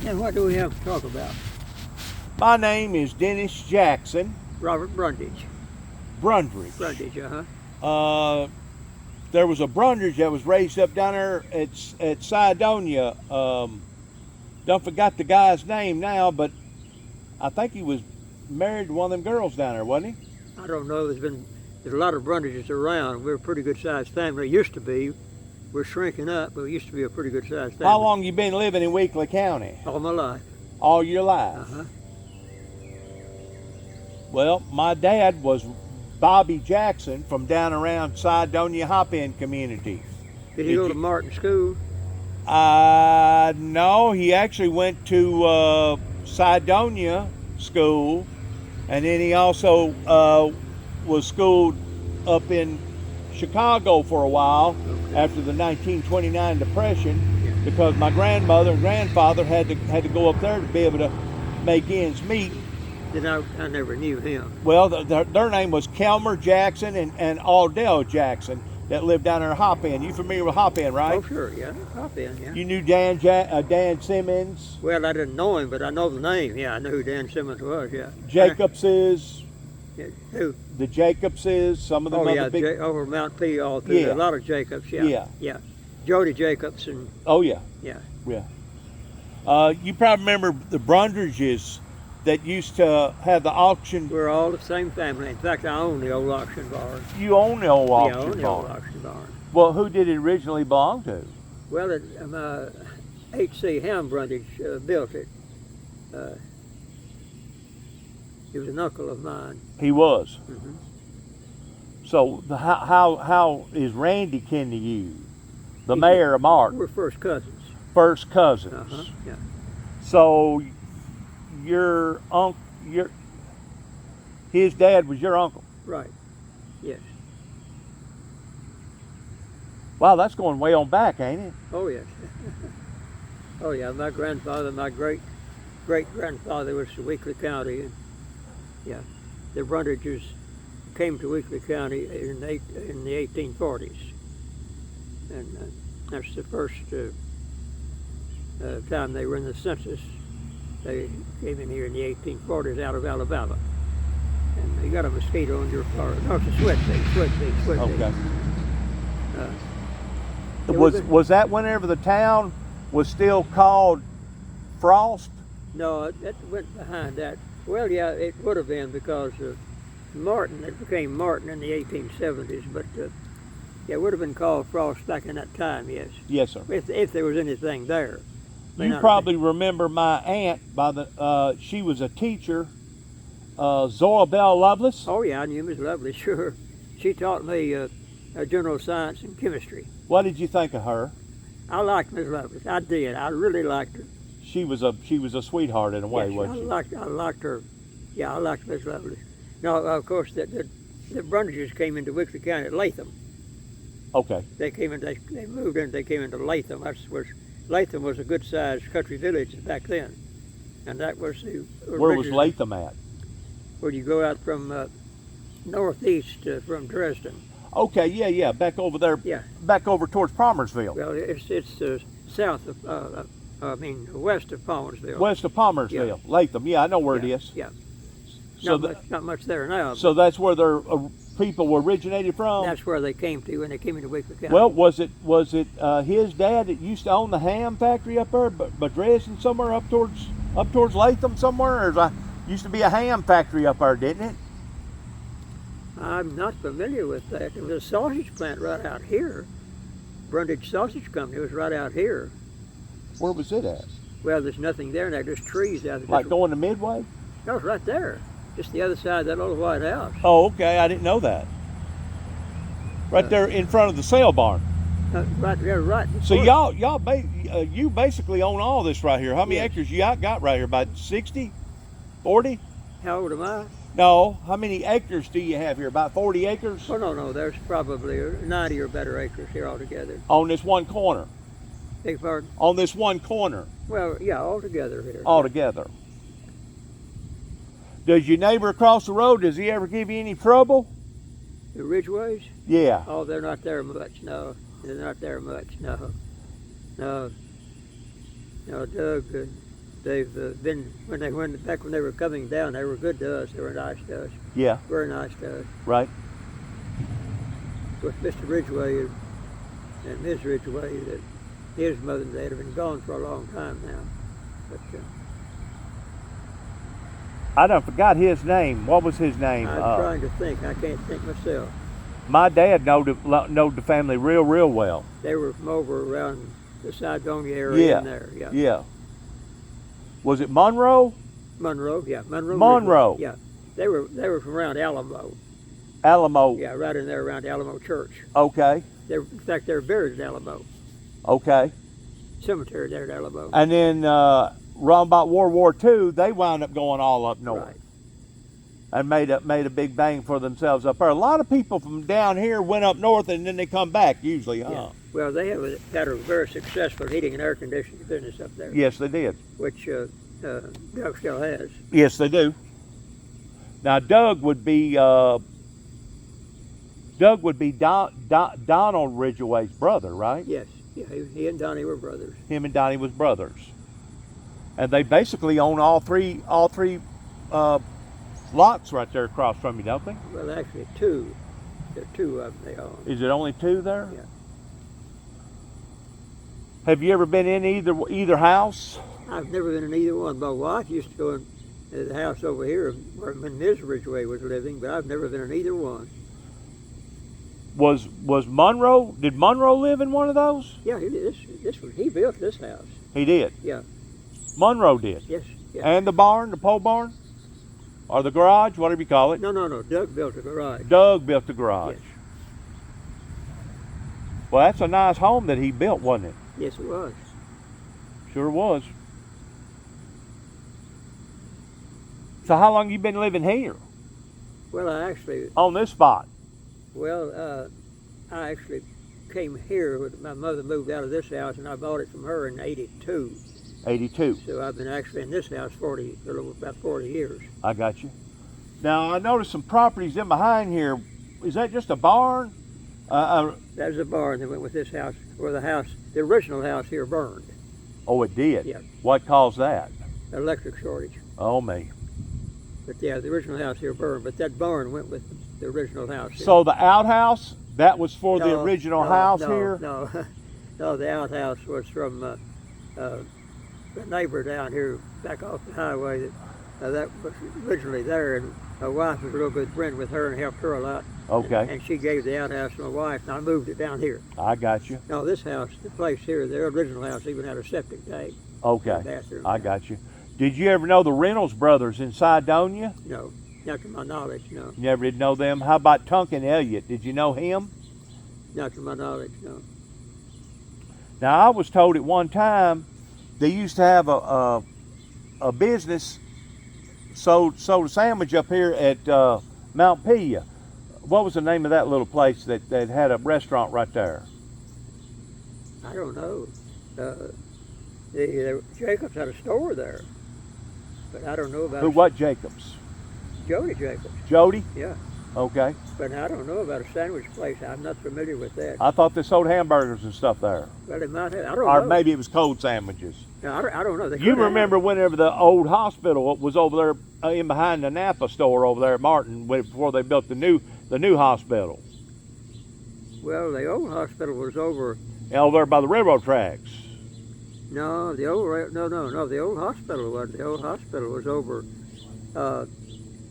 And what do we have to talk about? My name is Dennis Jackson. Robert Brundage. Brundage. Brundage, There was a Brundage that was raised up down there at Sidonia. Don't forget the guy's name now, but I think he was married to one of them girls down there, wasn't he? I don't know. There's a lot of Brundages around. We're a pretty good sized family. Used to be. We're shrinking up, but we used to be a pretty good sized family. How long you been living in Weekly County? All my life. All your life? Uh-huh. Well, my dad was Bobby Jackson from down around Sidonia Hop-In community. Did he go to Martin School? No, he actually went to Sidonia School, and then he also was schooled up in Chicago for a while after the 1929 Depression, because my grandmother and grandfather had to go up there to be able to make ends meet. Then I never knew him. Well, their name was Kelmer Jackson and Aldell Jackson that lived down there in Hop-In. You familiar with Hop-In, right? Oh, sure, yeah. Hop-In, yeah. You knew Dan Simmons? Well, I didn't know him, but I know the name. Yeah, I knew who Dan Simmons was, yeah. Jacobses. Yeah, who? The Jacobses, some of them other big... over Mount P all through there. A lot of Jacobs, yeah. Yeah. Jody Jacobs and... Oh, yeah. Yeah. Yeah. You probably remember the Brundages that used to have the auction. We're all the same family. In fact, I own the old auction barn. You own the old auction barn? Yeah, I own the old auction barn. Well, who did it originally belong to? Well, H.C. Ham Brundage built it. He was an uncle of mine. He was? Mm-hmm. So how is Randy kin to you? The mayor of Martin? We're first cousins. First cousins? Uh-huh, yeah. So his dad was your uncle? Right, yes. Wow, that's going way on back, ain't it? Oh, yes. Oh, yeah, my grandfather, my great-grandfather was to Weekly County. And, yeah, the Brundages came to Weekly County in the 1840s. And that's the first time they were in the census. They came in here in the 1840s out of Alabama. And you got a mosquito on your car. No, it's a sweat bee. Okay. Was that whenever the town was still called Frost? No, it went behind that. Well, yeah, it would have been because Martin, it became Martin in the 1870s, but yeah, it would have been called Frost back in that time, yes. Yes, sir. If there was anything there. You probably remember my aunt she was a teacher, Zorabelle Lovelace. Oh yeah, I knew Miss Lovelace, sure. She taught me general science and chemistry. What did you think of her? I liked Miss Lovelace. I did. I really liked her. She was a sweetheart in a way, wasn't she? I liked her. Yeah, I liked Miss Lovelace. No, of course, the Brundages came into Weekly County at Latham. Okay. They moved in. They came into Latham. Latham was a good-sized country village back then, and that was the. Where was Latham at? Where you go out from northeast from Dresden. Okay, yeah, back over there. Yeah. Back over towards Palmersville. Well, it's south of, west of Palmersville. West of Palmersville, yeah. Latham. Yeah, I know where it is. Yeah. So not much there now. So that's where their people originated from. That's where they came to when they came into Weekly County. Well, was it his dad that used to own the ham factory up there, but Dresden somewhere up towards Latham somewhere, or there used to be a ham factory up there, didn't it? I'm not familiar with that. There was a sausage plant right out here. Brundage Sausage Company was right out here. Where was it at? Well, there's nothing there now. There's trees out there. Like going to Midway? No, it's right there. Just the other side of that little white house. Oh, okay. I didn't know that. Right there in front of the sale barn. Right there, right. So you basically own all this right here. How many acres you got right here? About 60? 40? How old am I? No. How many acres do you have here? About 40 acres? Oh, no. There's probably 90 or better acres here altogether. On this one corner? Beg your pardon? On this one corner? Well, yeah, altogether here. Altogether. Does your neighbor across the road, does he ever give you any trouble? The Ridgeways? Yeah. Oh, they're not there much, no. They're not there much, no. No, Doug they've been when they went back when they were coming down. They were good to us. They were nice to us. Yeah. Very nice to us. Right. With Mr. Ridgway and Ms. Ridgway, that his mother and dad have been gone for a long time now. But I done forgot his name. What was his name? I'm trying to think. I can't think myself. My dad knowed the family real well. They were from over around the Sidonia area in there. Yeah. Yeah. Was it Monroe? Monroe. Yeah. Monroe. Monroe. Ridgway. Yeah. They were from around Alamo. Alamo. Yeah, right in there around Alamo Church. Okay. In fact, they're buried in Alamo. Okay. Cemetery there at Alamo. And then around about World War II, they wound up going all up north. Right. And made a big bang for themselves up there. A lot of people from down here went up north and then they come back usually, huh? Yeah. Well, they have had a very successful heating and air conditioning business up there. Yes, they did. Which Doug still has. Yes, they do. Now, Doug would be Donald Ridgway's brother, right? Yes. Yeah, he and Donnie were brothers. Him and Donnie was brothers, and they basically own all three lots right there across from you, don't they? Well, actually, two. There are two of them they own. Is it only two there? Yeah. Have you ever been in either house? I've never been in either one. My wife used to go in the house over here when Ms. Ridgway was living, but I've never been in either one. Was Monroe? Did Monroe live in one of those? Yeah, he built this house. He did. Yeah. Monroe did. Yes. Yeah. And the barn, the pole barn, or the garage, whatever you call it. No. Doug built a garage. Doug built the garage. Yes. Well, that's a nice home that he built, wasn't it? Yes, it was. Sure was. So how long you been living here? Well, On this spot? Well, I actually came here when my mother moved out of this house, and I bought it from her in '82. 82. So I've been actually in this house about 40 years. I got you. Now, I noticed some properties in behind here. Is that just a barn? That was a barn that went with this house, where the original house here burned. Oh, it did? Yeah. What caused that? Electric shortage. Oh, me. But yeah, the original house here burned, but that barn went with the original house here. So the outhouse, that was for the original house here? No, the outhouse was from the neighbor down here back off the highway that was originally there, and my wife was a real good friend with her and helped her a lot. Okay. And she gave the outhouse to my wife, and I moved it down here. I got you. No, this house, the place here, the original house even had a septic tank. Okay. Bathroom. I got you. Did you ever know the Reynolds brothers in Sidonia? No, not to my knowledge, no. You never did know them? How about Tunkin Elliott? Did you know him? Not to my knowledge, no. Now, I was told at one time they used to have a business sold a sandwich up here at Mount Pia. What was the name of that little place that had a restaurant right there? I don't know. Jacobs had a store there, but I don't know about. Who? What Jacobs? Jody Jacobs. Jody? Yeah. Okay. But I don't know about a sandwich place. I'm not familiar with that. I thought they sold hamburgers and stuff there. Well, they might have. I don't know. Or maybe it was cold sandwiches. No, I don't know. You remember whenever the old hospital was over there in behind the Napa store over there at Martin before they built the new hospital? Well, the old hospital was over there by the railroad tracks. No, the old hospital wasn't. The old hospital was over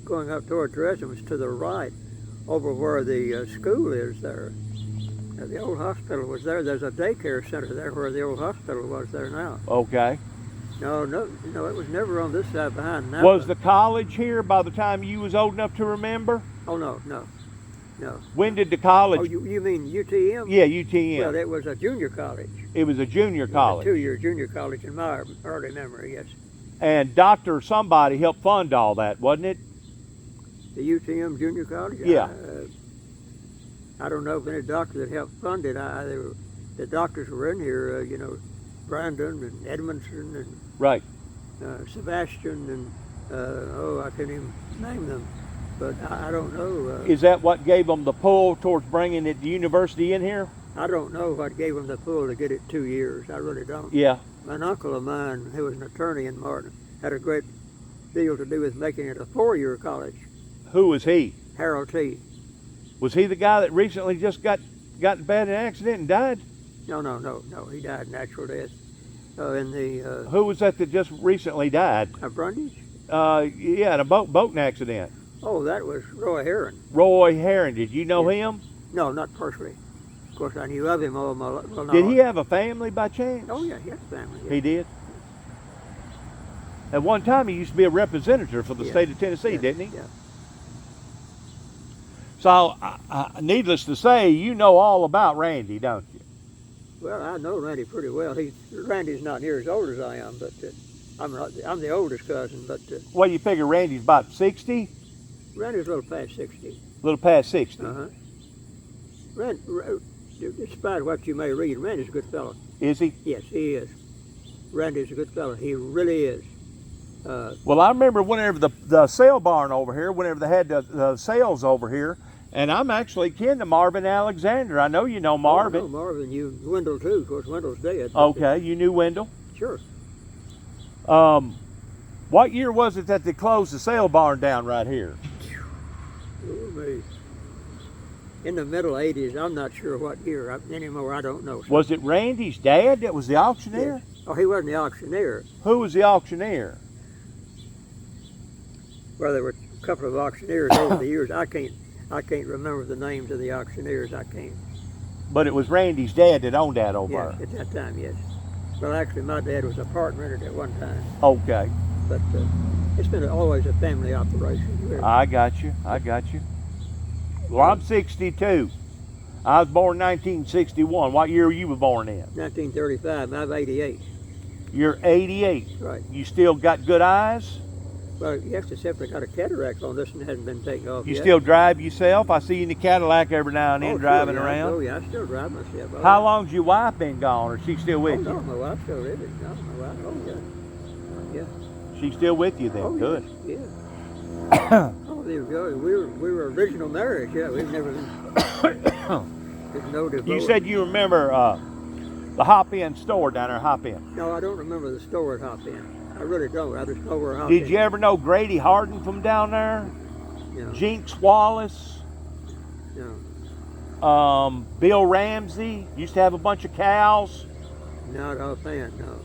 going up toward Dresden, was to the right, over where the school is there. The old hospital was there. There's a daycare center there where the old hospital was there now. Okay. No, it was never on this side behind Napa. Was the college here by the time you was old enough to remember? Oh, no. When did the college? Oh, you mean UTM? Yeah, UTM. Well, it was a junior college. It was a junior college. A 2-year junior college in my early memory, yes. And Dr. somebody helped fund all that, wasn't it? The UTM junior college? Yeah. I don't know of any doctor that helped fund it. The doctors were in here, Brandon and Edmondson and right. Sebastian and, I can't even name them. But I don't know. Is that what gave them the pull towards bringing the university in here? I don't know what gave them the pull to get it 2 years. I really don't. Yeah. An uncle of mine, who was an attorney in Martin, had a great deal to do with making it a 4-year college. Who was he? Harold T. Was he the guy that recently just got in bad in an accident and died? No. He died natural death. In the Who was that just recently died? Brundage? Yeah, in a boating accident. Oh, that was Roy Heron. Roy Heron. Did you know him? No, not personally. Of course, I knew of him all my life. Well, no, Did he have a family by chance? Oh, yeah, he had a family. Yeah. He did? At one time, he used to be a representative for the state of Tennessee, didn't he? Yeah. So, needless to say, you know all about Randy, don't you? Well, I know Randy pretty well. Randy's not near as old as I am, but I'm the oldest cousin. But Well, you figure Randy's about 60? Randy's a little past 60. A little past 60. Despite what you may read, Randy's a good fellow. Is he? Yes, he is. Randy's a good fellow. He really is. Well, I remember whenever the sale barn over here, whenever they had the sales over here, and I'm actually kin to Marvin Alexander. I know you know Marvin. Oh, I know Marvin. You Wendell too. Of course, Wendell's dead. Okay, you knew Wendell? Sure. What year was it that they closed the sale barn down right here? Oh, me. In the middle 80s. I'm not sure what year anymore. I don't know. Was it Randy's dad that was the auctioneer? Yes. Oh, he wasn't the auctioneer. Who was the auctioneer? Well, there were a couple of auctioneers over the years. I can't remember the names of the auctioneers. I can't. But it was Randy's dad that owned that over Yes, there. at that time, yes. Well, actually, my dad was a part rented at one time. Okay. But it's been always a family operation. Really. I got you. Well, I'm 62. I was born in 1961. What year were you born in? 1935. I'm 88. You're 88. Right. You still got good eyes? Well, yes, except I got a cataract on this and hasn't been taken off You yet. still drive yourself? I see you in the Cadillac every now and then driving sure, yeah, around. Oh, yeah, I still drive myself. Oh, How long's your wife been gone, or is she still with no, you? my wife's still living. No, my wife, oh, yeah. Yeah. She's still with you then, Oh, good. Yeah. Oh, there we go. We were original marriage, yeah. We've never been, there's no divorce. You said you remember the Hop-In store down there, Hop-In. No, I don't remember the store at Hop-In. I really don't. I just know where Hop-In. Did you ever know Grady Harden from down there? No. Jinx Wallace? No. Bill Ramsey? Used to have a bunch of cows. Not offhand, no.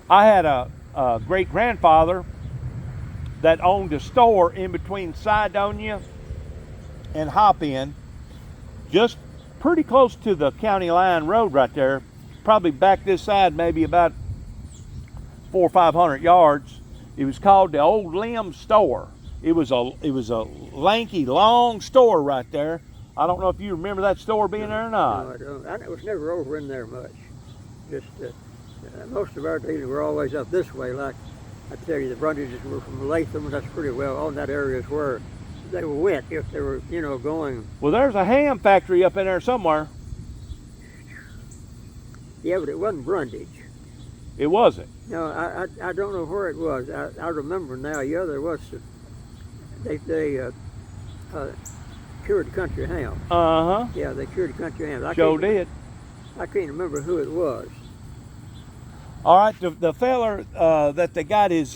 I had a great-grandfather that owned a store in between Sidonia and Hop-In, just pretty close to the county line road right there. Probably back this side, maybe about 400 or 500 yards. It was called the Old Limb Store. It was a lanky, long store right there. I don't know if you remember that store being there or not. No, I don't. I was never over in there much. Just most of our dealings were always up this way. Like I tell you, the Brundages were from Latham, and that's pretty well on that area is where they went if they were, going. Well, there's a ham factory up in there somewhere. Yeah, but it wasn't Brundage. It wasn't. No, I don't know where it was. I remember now. Yeah, there was. They cured country ham. Uh-huh. Yeah, they cured country ham. Sure did. I can't remember who it was. All right, the feller that they got his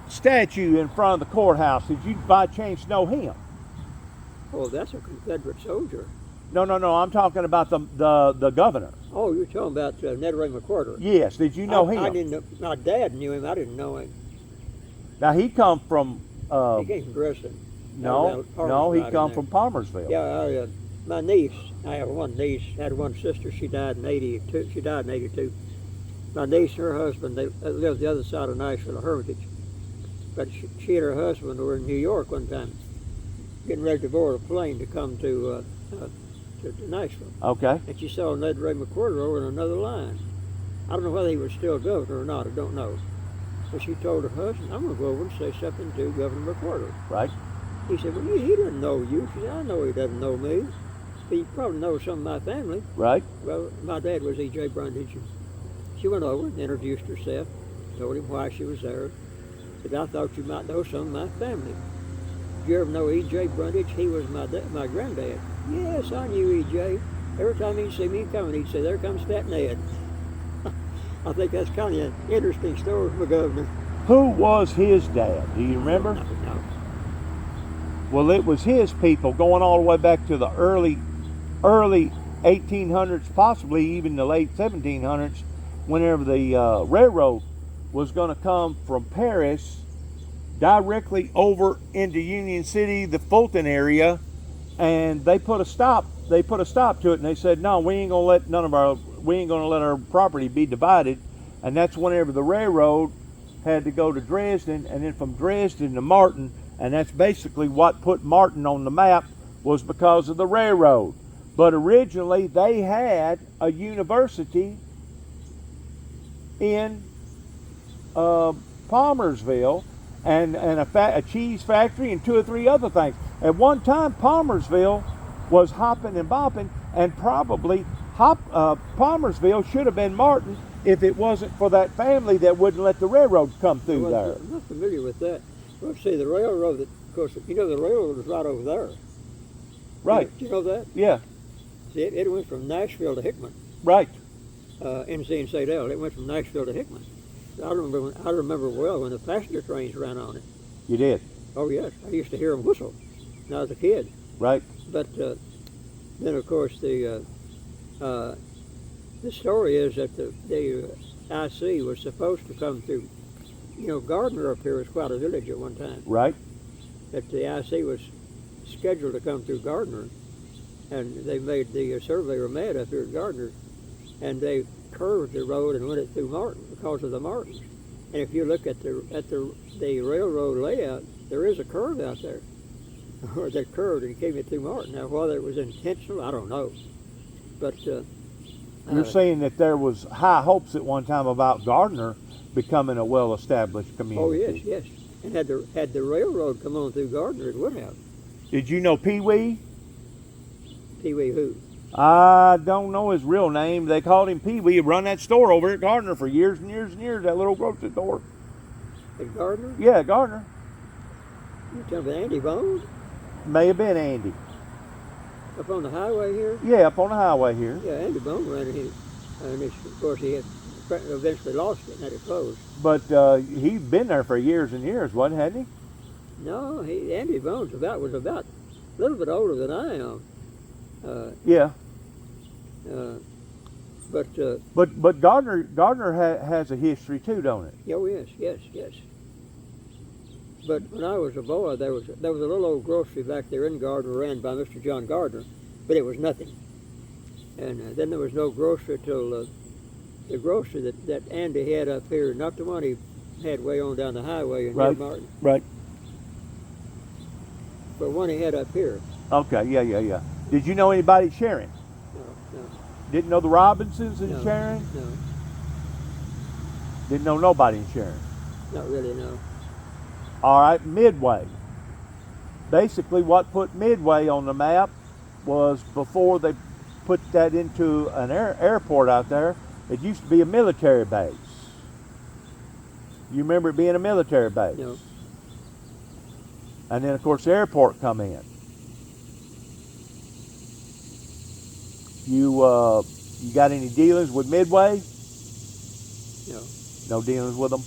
statue in front of the courthouse, did you by chance know him? Oh, that's a Confederate soldier. No, I'm talking about the governor. Oh, you're talking about Ned Ray McWhorter. Yes, did you know him? I didn't know. My dad knew him. I didn't know him. Now, he come from... he came from Grissom. No, he come from Palmersville. Yeah, my niece, I have one niece, had one sister, she died in 82. She died in 82. My niece and her husband, they lived the other side of Nashville, Hermitage. But she and her husband were in New York one time, getting ready to board a plane to come to Nashville. Okay. And she saw Ned Ray McWhorter over in another line. I don't know whether he was still governor or not, I don't know. But she told her husband, I'm going to go over and say something to Governor McWhorter. Right. He said, well, he doesn't know you. She said, I know he doesn't know me. He probably knows some of my family. Right. Well, my dad was E.J. Brundage. She went over and introduced herself, told him why she was there. Said, I thought you might know some of my family. Did you ever know E.J. Brundage? He was my granddad. Yes, I knew E.J. Every time he'd see me coming, he'd say, "There comes Fat Ned." I think that's kind of an interesting story from a governor. Who was his dad? Do you remember? No. Well, it was his people going all the way back to the early 1800s, possibly even the late 1700s, whenever the railroad was going to come from Paris directly over into Union City, the Fulton area, and they put a stop to it, and they said, no, we ain't going to let our property be divided. And that's whenever the railroad had to go to Dresden, and then from Dresden to Martin, and that's basically what put Martin on the map, was because of the railroad. But originally they had a university in Palmersville, and a cheese factory and 2 or 3 other things. At one time, Palmersville was hopping and bopping, and probably Palmersville should have been Martin if it wasn't for that family that wouldn't let the railroad come through there. I'm not familiar with that. Well, see, the railroad, of course, the railroad was right over there. Right. Do you know that? Yeah. See, it went from Nashville to Hickman. Right. MC and Sadell. It went from Nashville to Hickman. I remember well when the passenger trains ran on it. You did? Oh yes, I used to hear them whistle when I was a kid. Right. But then, of course, the story is that the IC was supposed to come through. You know, Gardner up here was quite a village at one time. Right. That the IC was scheduled to come through Gardner, and they made the surveyor mad up here at Gardner, and they curved the road and went it through Martin because of the Martins. And if you look at the railroad layout, there is a curve out there, or that curved and came it through Martin. Now, whether it was intentional, I don't know. But you're saying that there was high hopes at one time about Gardner becoming a well-established community. Oh yes, yes. And had the railroad come on through Gardner, it would have. Did you know Pee Wee? Pee Wee who? I don't know his real name. They called him Pee Wee. He run that store over at Gardner for years and years and years, that little grocery store. At Gardner? Yeah, Gardner. You talking about Andy Bones? May have been Andy. Up on the highway here? Yeah, up on the highway here. Yeah, Andy Bones ran it. And of course, he had eventually lost it and had it closed. But he'd been there for years and years, hadn't he? No, Andy Bones was about a little bit older than I am. Yeah. But Gardner has a history too, don't it? Oh yes. But when I was a boy, there was a little old grocery back there in Gardner, ran by Mr. John Gardner, but it was nothing. And then there was no grocery till the grocery that Andy had up here, not the one he had way on down the highway in New Martin. Right. But one he had up here. Okay, yeah. Did you know anybody Sharon? No. Didn't know the Robinsons in Sharon? No. Didn't know nobody in Sharon? Not really, no. All right, Midway. Basically, what put Midway on the map was before they put that into an airport out there, it used to be a military base. You remember it being a military base? No. And then, of course, the airport come in. You got any dealings with Midway? No. No dealings with them?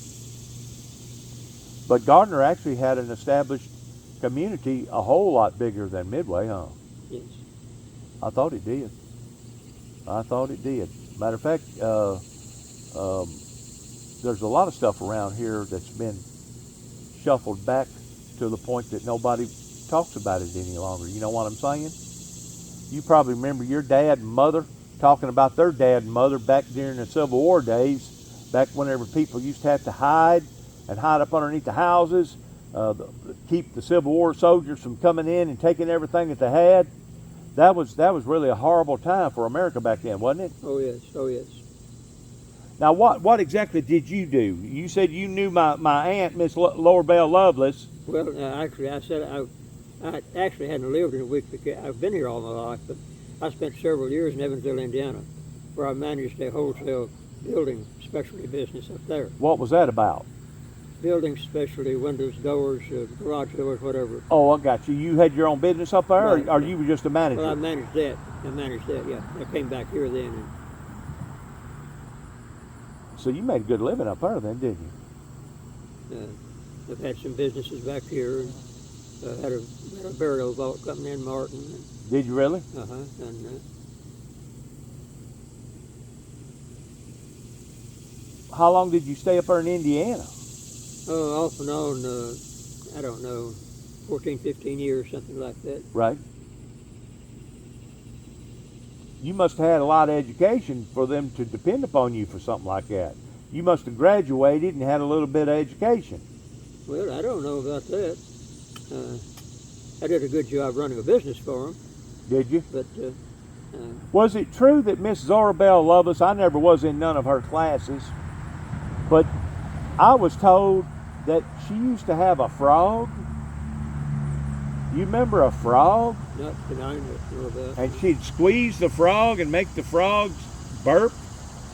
But Gardner actually had an established community a whole lot bigger than Midway, huh? Yes. I thought it did. Matter of fact, there's a lot of stuff around here that's been shuffled back to the point that nobody talks about it any longer. You know what I'm saying? You probably remember your dad and mother talking about their dad and mother back during the Civil War days, back whenever people used to have to hide up underneath the houses, keep the Civil War soldiers from coming in and taking everything that they had. That was really a horrible time for America back then, wasn't it? Oh yes. Now, what exactly did you do? You said you knew my aunt, Miss Lower Bell Lovelace. Well, actually, I said I actually hadn't lived in a week. I've been here all my life, but I spent several years in Evansville, Indiana, where I managed a wholesale building specialty business up there. What was that about? Building specialty, windows, doors, garage doors, whatever. Oh, I got you. You had your own business up there, Right. or you were just a manager? Well, I managed that. I managed that. Yeah, I came back here then, and So you made a good living up there then, didn't you? I've had some businesses back here. And, had a burial vault company in Martin. And, Did you really? and How long did you stay up there in Indiana? off and on, I don't know, 14, 15 years, something like that. Right. You must have had a lot of education for them to depend upon you for something like that. You must have graduated and had a little bit of education. Well, I don't know about that. I did a good job running a business for them. Did you? But was it true that Miss Zorabelle Lovis, I never was in none of her classes, but I was told that she used to have a frog? You remember a frog? not that I know about. And she'd squeeze the frog and make the frogs burp,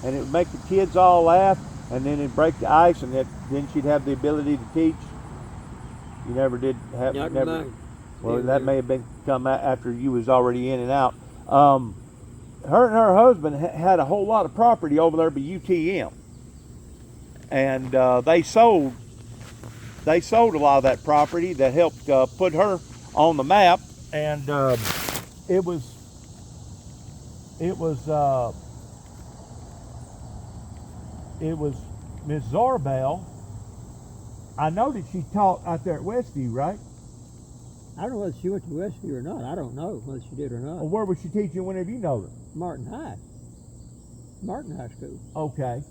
and it would make the kids all laugh, and then it'd break the ice, and then she'd have the ability to teach. You never did have. Not never. mine. Well, Yeah, that yeah. may have been come after you was already in and out. Her and her husband had a whole lot of property over there by UTM, and they sold a lot of that property that helped put her on the map. And it was Miss Zorbell. I know that she taught out there at Westview, right? I don't know whether she went to Westview or not. I don't know whether she did or not. Or where was she teaching whenever you know her? Martin High School. Okay.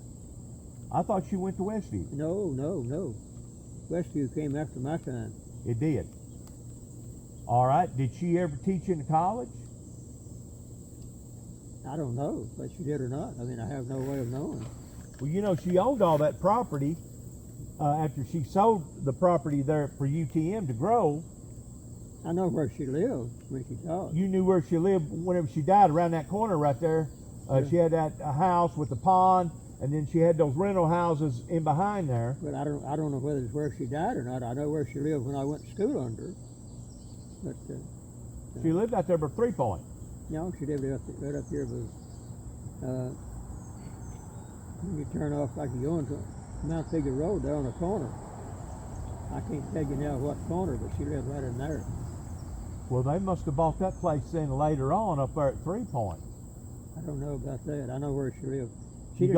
I thought she went to Westview. No. Westview came after my time. It did. All right. Did she ever teach in college? I don't know whether she did or not. I mean, I have no way of knowing. Well, you know, she owned all that property after she sold the property there for UTM to grow. I know where she lived when she taught. You knew where she lived whenever she died, around that corner right there. Yeah. She had that house with the pond, and then she had those rental houses in behind there. But I don't know whether it's where she died or not. I know where she lived when I went to school under her. But She lived out there by 3 Point. she lived right up here. But when you turn off like you go into Mount Figure Road there on the corner, I can't tell you now what corner, but she lived right in there. Well, they must have bought that place then later on up there at 3 Point. I don't know about that. I know where she lived. You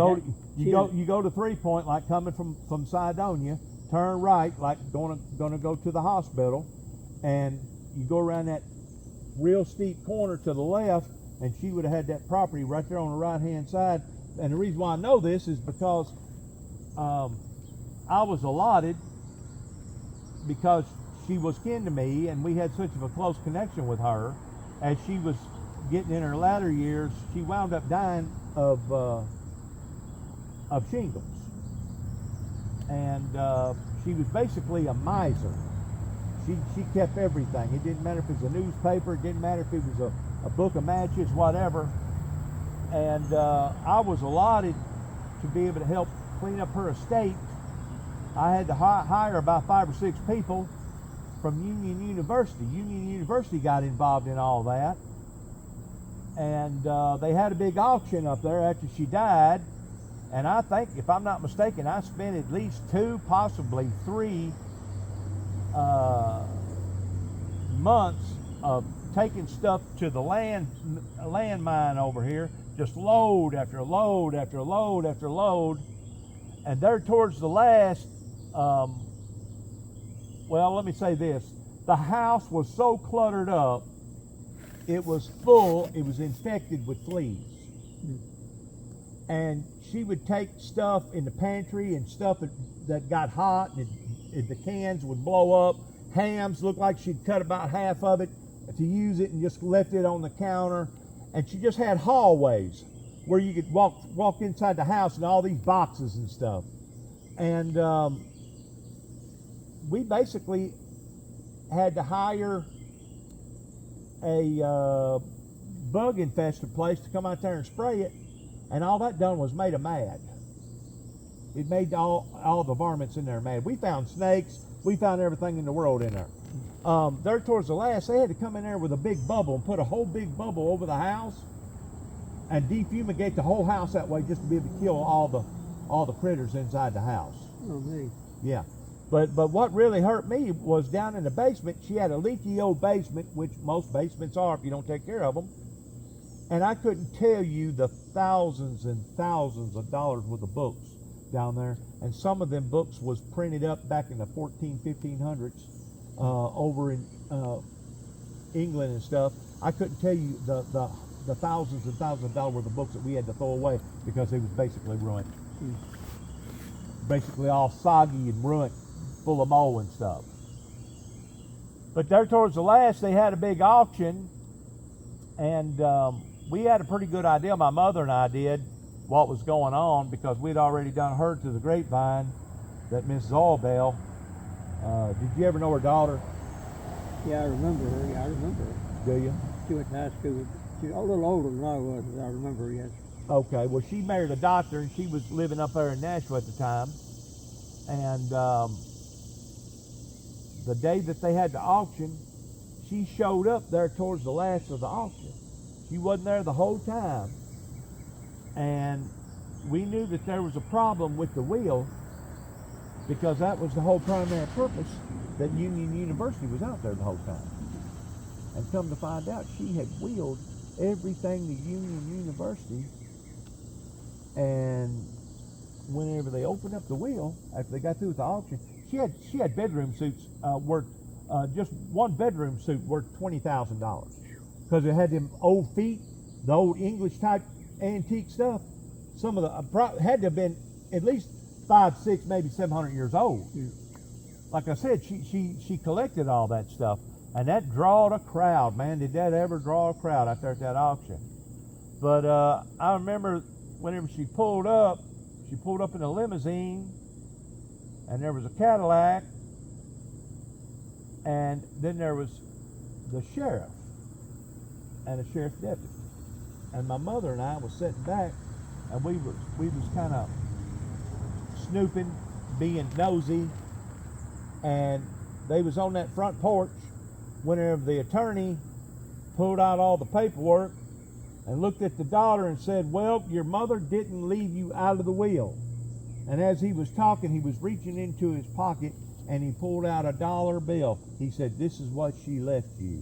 go to 3 Point, like coming from Sidonia, turn right like gonna go to the hospital, and you go around that real steep corner to the left, and she would have had that property right there on the right hand side. And the reason why I know this is because I was allotted, because she was kin to me, and we had such of a close connection with her. As she was getting in her latter years, she wound up dying of shingles, and she was basically a miser. She kept everything. It didn't matter if it was a newspaper, it didn't matter if it was a book of matches, whatever. And I was allotted to be able to help clean up her estate. I had to hire about 5 or 6 people from Union University. Union University got involved in all that. And they had a big auction up there after she died. And I think, if I'm not mistaken, I spent at least 2, possibly 3 months of taking stuff to the landmine over here, just load after load after load after load. And there towards the last, well, let me say this. The house was so cluttered up, it was full, it was infected with fleas. And she would take stuff in the pantry and stuff that got hot, and the cans would blow up. Hams looked like she'd cut about half of it to use it and just left it on the counter. And she just had hallways where you could walk inside the house and all these boxes and stuff. And we basically had to hire a bug infested place to come out there and spray it, and all that done was made her mad. It made all the varmints in there mad. We found snakes, we found everything in the world in there. there towards the last, they had to come in there with a big bubble and put a whole big bubble over the house and defumigate the whole house that way, just to be able to kill all the critters inside the house. Oh, me. Yeah. But what really hurt me was down in the basement. She had a leaky old basement, which most basements are if you don't take care of them. And I couldn't tell you the thousands and thousands of dollars worth of books down there. And some of them books was printed up back in the 1500s over in England and stuff. I couldn't tell you the thousands and thousands of dollars worth of books that we had to throw away because they was basically ruined. Basically all soggy and ruined, full of mold and stuff. But there towards the last, they had a big auction, and we had a pretty good idea, my mother and I did, what was going on, because we'd already done heard through the grapevine that Mrs. Oilbell, did you ever know her daughter? Yeah, I remember her. Yeah, I remember her. Do you? She went to high school. She was a little older than I was, but I remember her, yes. Okay, well, she married a doctor, and she was living up there in Nashville at the time. And the day that they had the auction, she showed up there towards the last of the auction. She wasn't there the whole time. And we knew that there was a problem with the wheel, because that was the whole primary purpose that Union University was out there the whole time. And come to find out, she had wheeled everything to Union University, and whenever they opened up the wheel, after they got through with the auction, she had bedroom suits worth, just one bedroom suit worth $20,000, because it had them old feet, the old English type antique stuff. Some of the had to have been at least 500, 600, maybe 700 years old. Yeah. Like I said, she collected all that stuff, and that drawed a crowd, man. Did that ever draw a crowd out there at that auction? But I remember whenever she pulled up in a limousine, and there was a Cadillac, and then there was the sheriff and a sheriff's deputy. And my mother and I was sitting back, and we was kind of snooping, being nosy, and they was on that front porch whenever the attorney pulled out all the paperwork and looked at the daughter and said, "Well, your mother didn't leave you out of the will." And as he was talking, he was reaching into his pocket and he pulled out a dollar bill. He said, "This is what she left you."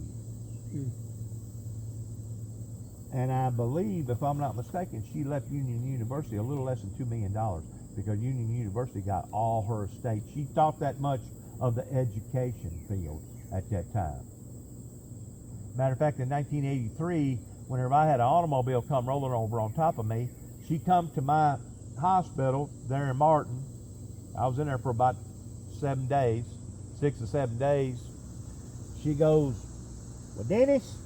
And I believe, if I'm not mistaken, she left Union University a little less than $2 million, because Union University got all her estate. She thought that much of the education field at that time. Matter of fact, in 1983, whenever I had an automobile come rolling over on top of me, she come to my hospital there in Martin. I was in there for about 7 days, 6 or 7 days. She goes, "Well, Dennis,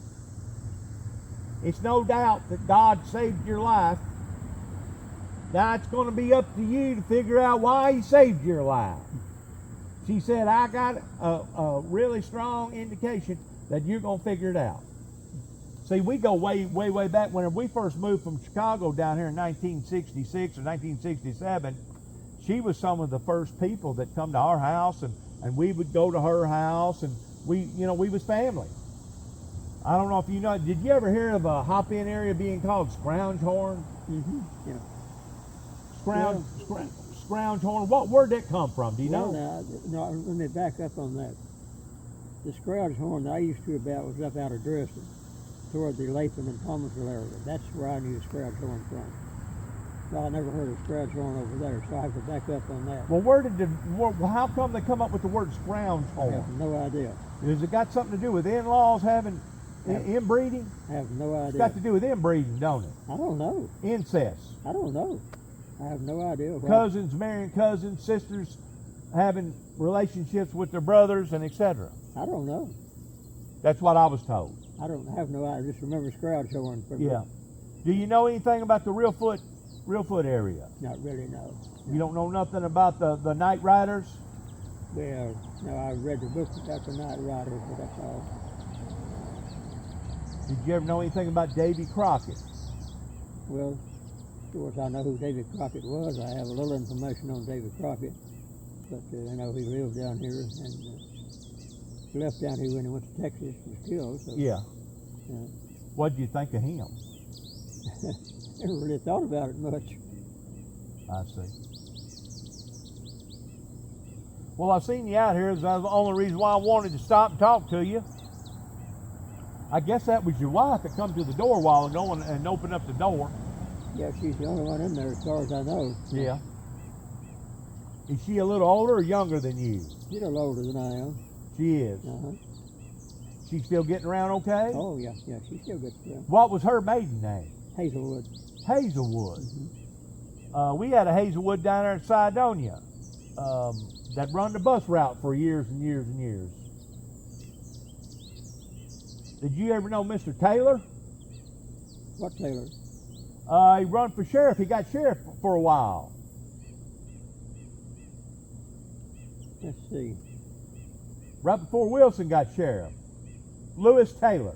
it's no doubt that God saved your life. Now it's going to be up to you to figure out why he saved your life." She said, "I got a really strong indication that you're going to figure it out." See, we go way, way, way back. Whenever we first moved from Chicago down here in 1966 or 1967, she was some of the first people that come to our house, and we would go to her house, and we was family. I don't know if you know, did you ever hear of a hop-in area being called Scroungehorn? Mm-hmm. Yeah. Scroungehorn. Where'd that come from? Do you know? No, let me back up on that. The Scroungehorn that I used to about was up out of Dresden, toward the Latham and Thomasville area. That's where I knew Scroungehorn from. Well, I never heard of Scroungehorn over there, so I have to back up on that. Well, how come they come up with the word Scroungehorn? I have no idea. Has it got something to do with in-laws having inbreeding? I have no idea. It's got to do with inbreeding, don't it? I don't know. Incest. I don't know. I have no idea. Cousins marrying cousins, sisters having relationships with their brothers, and etc. I don't know. That's what I was told. I have no idea. I just remember Scroungehorn. Yeah. Do you know anything about the Reelfoot area? Not really, no. You don't know nothing about the Night Riders? Well, no, I read the book about the Night Riders, but that's all. Did you ever know anything about Davy Crockett? Well, of course, I know who Davy Crockett was. I have a little information on Davy Crockett, but I know he lived down here, and left down here when he went to Texas and was killed. So, Yeah. Yeah. What did you think of him? Never really thought about it much. I see. Well, I've seen you out here. That's the only reason why I wanted to stop and talk to you. I guess that was your wife that come to the door a while ago and opened up the door. Yeah, she's the only one in there as far as I know. Yeah. Is she a little older or younger than you? She's a little older than I am. She is. Uh-huh. She's still getting around okay? Oh, yeah, she still gets around. What was her maiden name? Hazelwood. Hazelwood. Mm-hmm. We had a Hazelwood down there in Sidonia that run the bus route for years and years and years. Did you ever know Mr. Taylor? What Taylor? He run for sheriff. He got sheriff for a while. Let's see. Right before Wilson got sheriff. Lewis Taylor.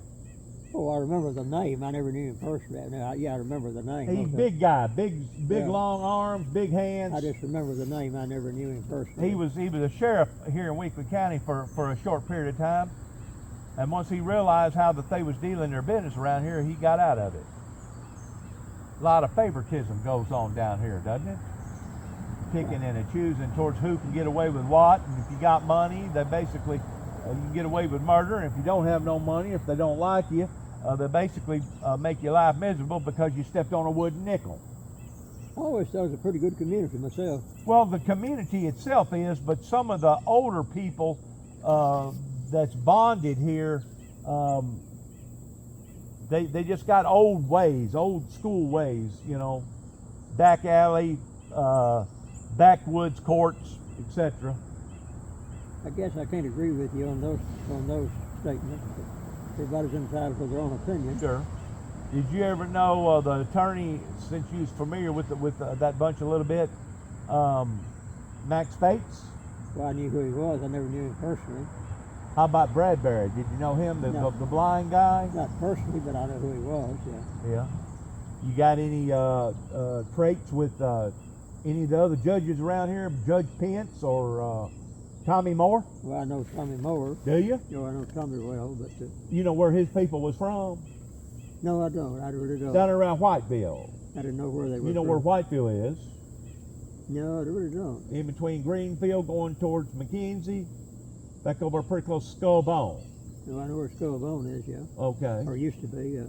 Oh, I remember the name. I never knew him personally. Yeah, I remember the name. He's Okay. big guy, big Yeah. long arms, big hands. I just remember the name. I never knew him personally. He was a sheriff here in Weakley County for a short period of time. And once he realized how that they was dealing their business around here, he got out of it. A lot of favoritism goes on down here, doesn't it? Picking and choosing towards who can get away with what. And if you got money, they basically, you can get away with murder. And if you don't have no money, if they don't like you, they basically make your life miserable because you stepped on a wooden nickel. I always thought it was a pretty good community myself. Well, the community itself is, but some of the older people that's bonded here, they just got old ways, old school ways, you know, back alley, backwoods courts, etc. I guess I can't agree with you on those statements. But everybody's entitled to their own opinion. Sure. Did you ever know the attorney, since you was familiar with that bunch a little bit, Max Bates? Well, I knew who he was. I never knew him personally. How about Bradbury? Did you know him, No. the blind guy? Not personally, but I know who he was. Yeah. Yeah. You got any traits with any of the other judges around here, Judge Pence or Tommy Moore? Well, I know Tommy Moore. Do you? You know, I know Tommy well, but You know where his people was from? no, I don't. I really don't. Down around Whiteville. I didn't know where they were. You know from. where Whiteville is? No, I really don't. In between Greenfield going towards McKenzie, back over pretty close to Skull Bone. No, I know where Skull Bone is. Yeah. Okay. Or used to be. Yeah.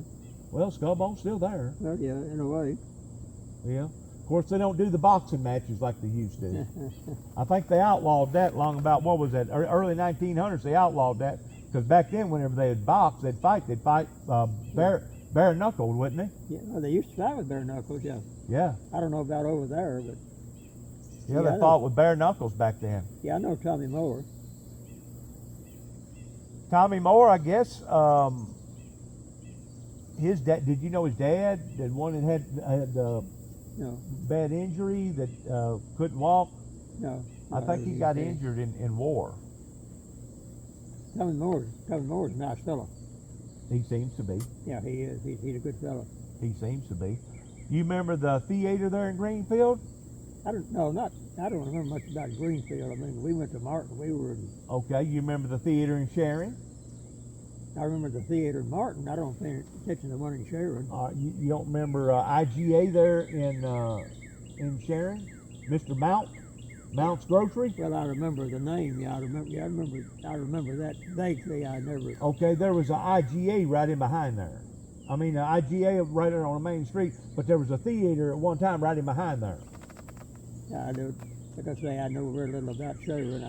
Well, Skull Bone's still there. Well, yeah, in a way. Yeah. Of course, they don't do the boxing matches like they used to. I think they outlawed that long about, what was that, early 1900s, they outlawed that. Because back then, whenever they'd box, they'd fight bare knuckled, wouldn't they? Yeah, well, they used to fight with bare knuckles, yeah. Yeah. I don't know about over there, but Yeah, Yeah, I they fought with bare knuckles back then. yeah, I know Tommy Moore. Tommy Moore, I guess, his dad, did you know his dad, the one that had No, bad injury that couldn't walk? no. I no, think he he's got dead. injured in war. Tommy Moore's a nice fellow. He seems to be. Yeah, he is. He's a good fellow. He seems to be. You remember the theater there in Greenfield? I don't remember much about Greenfield. I mean, we went to Martin. We were in, Okay, you remember the theater in Sharon? I remember the theater in Martin. I don't pay attention to the one in Sharon. You don't remember IGA there in Sharon? Mr. Mount's Grocery? Well, I remember the name. Yeah, I remember that vaguely. I never. Okay, there was an IGA right in behind there. I mean, an IGA right there on the main street, but there was a theater at one time right in behind there. Yeah, I do. Like I say, I know very little about Sharon.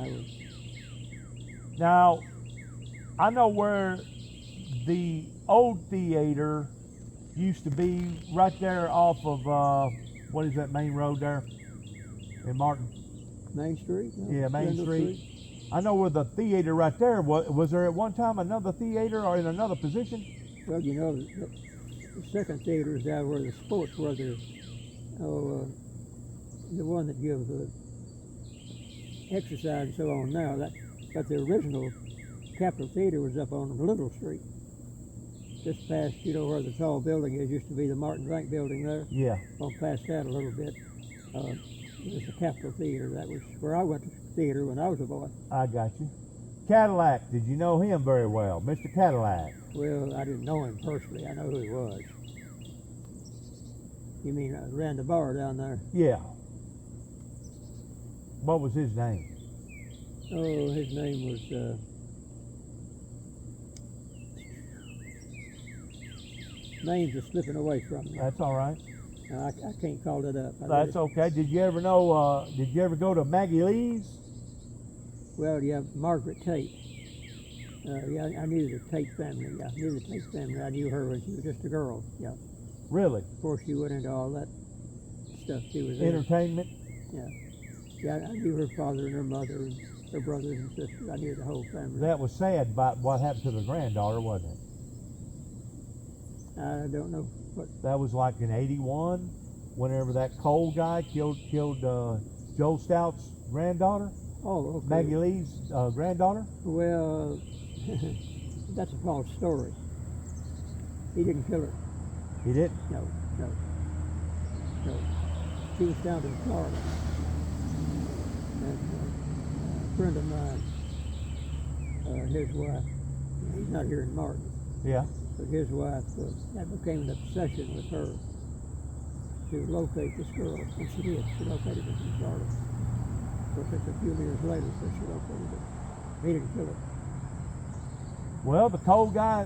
Now, I know where the old theater used to be right there off of, what is that main road there in Martin? Main Street? No, Yeah, Main Kendall Street. I know where the theater right there was there at one time another theater or in another position? Well, you know, the second theater is out where the sports were. The one that gives exercise and so on now. But the original Capitol Theater was up on Little Street. Just past, where the tall building is, used to be the Martin Bank building there. Yeah. On past that a little bit. It was the Capitol Theater. That was where I went to theater when I was a boy. I got you. Cadillac, did you know him very well? Mr. Cadillac. Well, I didn't know him personally. I know who he was. You mean ran the bar down there? Yeah. What was his name? Oh, his name was. Names are slipping away from me. That's all right. I can't call it up. That's okay. Did you ever know? Did you ever go to Maggie Lee's? Well, yeah, Margaret Tate. Yeah, I knew the Tate family. Yeah, I knew the Tate family. I knew her when she was just a girl. Yeah. Really? Before she went into all that stuff, she was Entertainment? Yeah. Yeah, I knew her father and her mother and her brothers and sisters. I knew the whole family. That was sad about what happened to the granddaughter, wasn't it? I don't know what. That was like in '81, whenever that Cole guy killed Joe Stout's granddaughter. Oh, okay. Maggie Lee's granddaughter. Well, that's a false story. He didn't kill her. He didn't. No. She was down in Florida. And a friend of mine, his wife, he's not here in Martin, Yeah. but his wife, that became an obsession with her to locate this girl. And she did. She located her in Florida. Of course, it's a few years later that she located her. He didn't kill her. Well, the Cole guy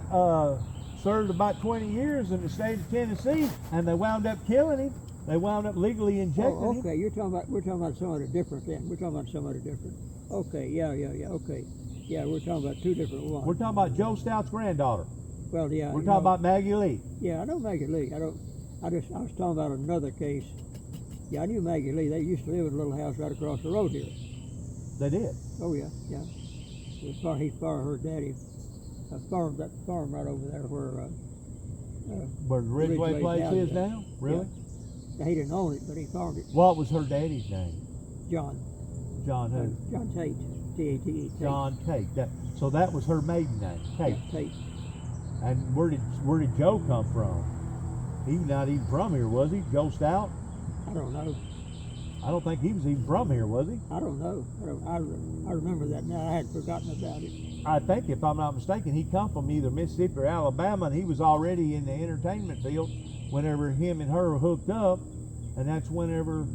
served about 20 years in the state of Tennessee, and they wound up killing him. They wound up legally injecting him. Okay, we're talking about somebody different then. We're talking about somebody different. Okay, yeah, okay. Yeah, we're talking about two different ones. We're talking about Joe Stout's granddaughter. Well, yeah. We're talking about Maggie Lee. Yeah, I know Maggie Lee. I was talking about another case. Yeah, I knew Maggie Lee. They used to live in a little house right across the road here. They did. Oh yeah. He farmed her daddy. Farmed that farm right over there where the Ridgeway place is there. now? Really? Yeah. He didn't own it, but he farmed it. What was her daddy's name? John. John who? John Tate. T-A-T-E. John Tate. So that was her maiden name, Tate. Yeah, Tate. And where did Joe come from? He's not even from here, was he? Joe Stout? I don't know. I don't think he was even from here, was he? I don't know. I remember that now. I had forgotten about it. I think, if I'm not mistaken, he come from either Mississippi or Alabama, and he was already in the entertainment field whenever him and her hooked up, and that's whenever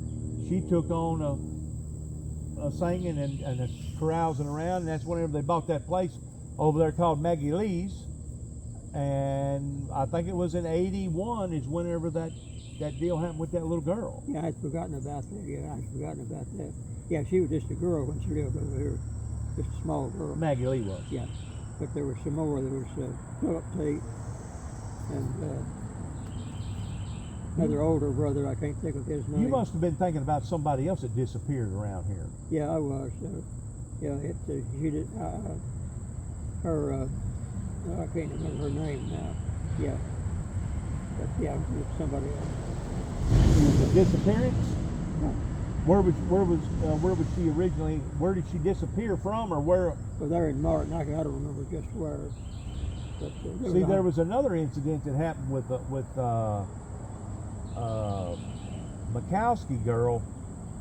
she took on a singing and a carousing around, and that's whenever they bought that place over there called Maggie Lee's, and I think it was in '81 is whenever that deal happened with that little girl. Yeah, I'd forgotten about that. Yeah, I'd forgotten about that. Yeah, she was just a girl when she lived over here. Just a small girl. Maggie Lee was. Yeah, but there was some more. There was Philip Tate and another older brother. I can't think of his name. You must have been thinking about somebody else that disappeared around here. Yeah, I was. Yeah, she did. Her. I can't remember her name now. Yeah, but yeah, it's somebody else. The disappearance? Yeah. Where was she originally? Where did she disappear from, or where? Well, they're in Martin. I don't remember just where. But, see, there was another incident that happened with Mikowski girl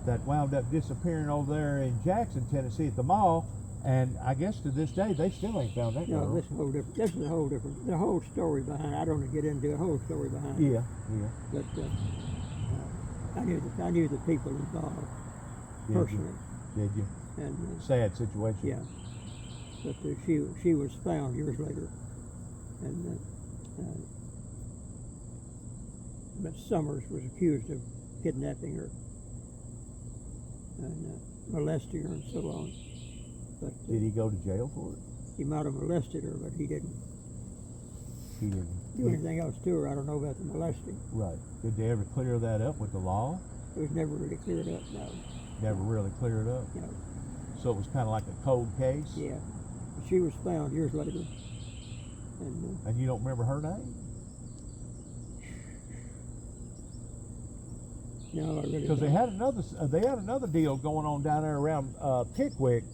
that wound up disappearing over there in Jackson, Tennessee, at the mall. And I guess to this day they still ain't found that girl. No, this is a whole different. This is a whole different. The whole story behind. I don't want to get into the whole story behind. Yeah. But I knew the people involved personally. Did you? And sad situation. Yeah. But she was found years later, and but Summers was accused of kidnapping her and molesting her and so on. But did he go to jail for it? He might have molested her, but he didn't. He didn't do anything else to her. I don't know about the molesting. Right. Did they ever clear that up with the law? It was never really cleared up. No. Never really cleared up. No. So it was kind of like a cold case. Yeah. But she was found years later. And you don't remember her name? No, I really don't. Because they had another deal going on down there around Pickwick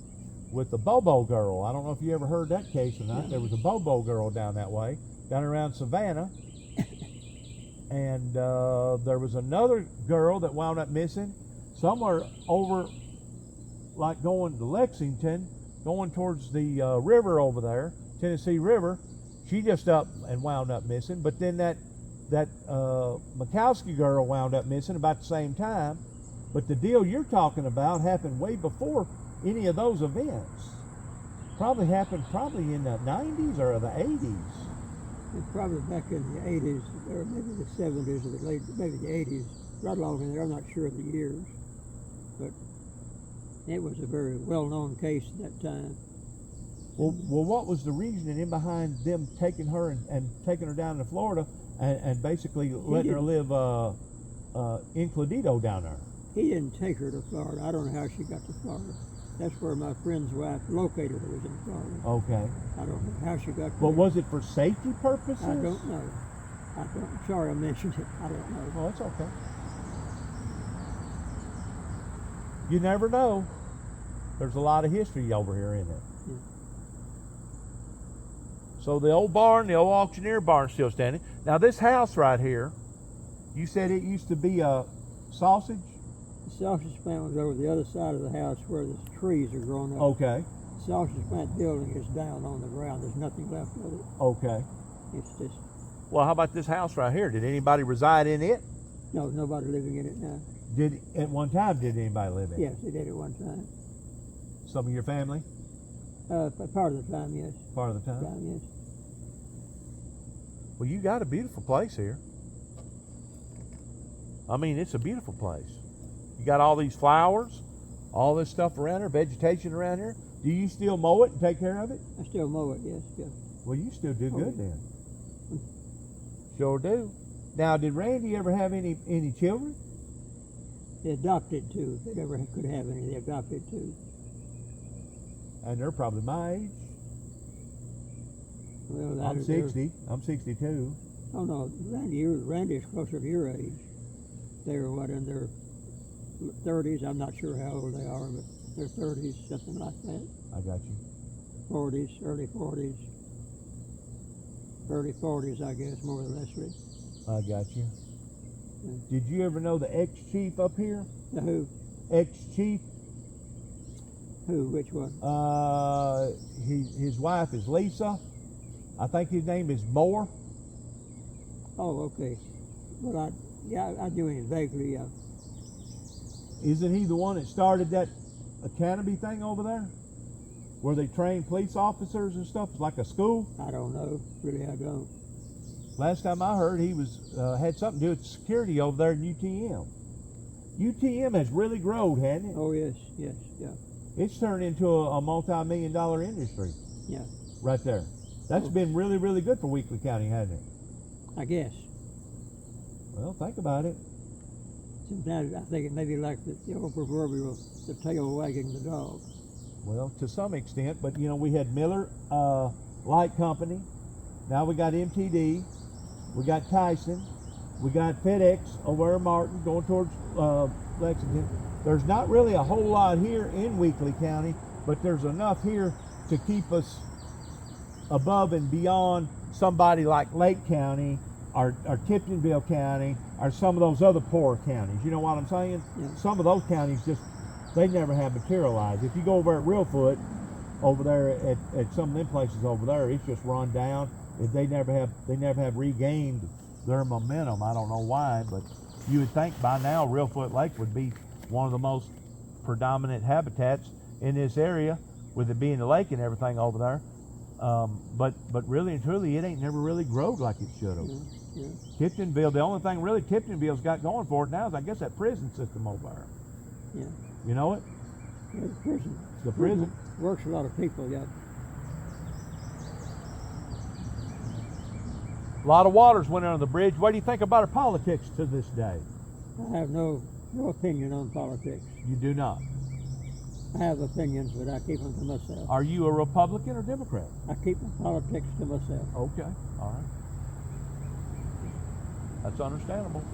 with the Bobo girl. I don't know if you ever heard that case or not. No. There was a Bobo girl down that way, down around Savannah. And there was another girl that wound up missing somewhere over, like going to Lexington, going towards the river over there, Tennessee River. She just up and wound up missing. But then that Mikowski girl wound up missing about the same time. But the deal you're talking about happened way before any of those events. Probably happened in the 90s or the 80s. It's probably back in the 80s, or maybe the 70s, or maybe the 80s, right along in there. I'm not sure of the years, but it was a very well-known case at that time. Well, what was the reasoning in behind them taking her and taking her down to Florida and basically letting her live incognito down there? He didn't take her to Florida. I don't know how she got to Florida. That's where my friend's wife located her, was in Florida. Okay. I don't know how she got there. But was it for safety purposes? I don't know. Sorry I mentioned it. I don't know. Oh, it's okay. You never know. There's a lot of history over here, isn't it? Yeah. So the old barn, the old auctioneer barn, still standing. Now this house right here, you said it used to be a sausage? The sausage plant was over the other side of the house where the trees are growing up. Okay. The sausage plant building is down on the ground. There's nothing left of it. Okay. It's just... Well, how about this house right here? Did anybody reside in it? No, nobody living in it now. At one time, did anybody live in it? Yes, they did at one time. Some of your family? Part of the time, yes. Part of the time? Yes. Well, you got a beautiful place here. I mean, it's a beautiful place. You got all these flowers, all this stuff around here, vegetation around here. Do you still mow it and take care of it? I still mow it, yes. Well, you still do good then. Sure do. Now, did Randy ever have any children? They adopted two. If they ever could have any, they adopted two. And they're probably my age. Well, I'm 60. I'm 62. Oh no, Randy is closer to your age. They're in their 30s. I'm not sure how old they are, but they're 30s, something like that. I got you. 40s, early 40s. Early 40s, I guess, more or less. I got you. Yeah. Did you ever know the ex-chief up here? The who? Ex-chief? Who? Which one? His wife is Lisa. I think his name is Moore. Oh, okay. Well, I knew him vaguely, yeah. Isn't he the one that started that academy thing over there? Where they train police officers and stuff? It's like a school? I don't know. Really, I don't. Last time I heard, he was had something to do with security over there in UTM. UTM has really grown, hasn't it? Oh, yes, yeah. It's turned into a multi-million-dollar industry. Yeah. Right there. That's been really, really good for Weekly County, hasn't it? I guess. Well, think about it. Sometimes I think it may be like the old proverbial, the tail wagging the dog. Well, to some extent, but you know, we had Miller Light Company. Now we got MTD. We got Tyson. We got FedEx over there in Martin going towards Lexington. There's not really a whole lot here in Weekly County, but there's enough here to keep us above and beyond somebody like Lake County or Tiptonville County or some of those other poor counties. You know what I'm saying? Yeah. Some of those counties they never have materialized. If you go over at Reelfoot, over there at some of them places over there, it's just run down. They never have regained their momentum. I don't know why, but you would think by now Reelfoot Lake would be one of the most predominant habitats in this area, with it being the lake and everything over there. But really and truly, it ain't never really growed like it should have. Yeah. Tiptonville, the only thing really Tiptonville's got going for it now is I guess that prison system over there. Yeah. You know it? Yeah, the prison. The prison. Works a lot of people, yeah. A lot of waters went under the bridge. What do you think about our politics to this day? I have no opinion on politics. You do not. I have opinions, but I keep them to myself. Are you a Republican or Democrat? I keep my politics to myself. Okay, all right. That's understandable.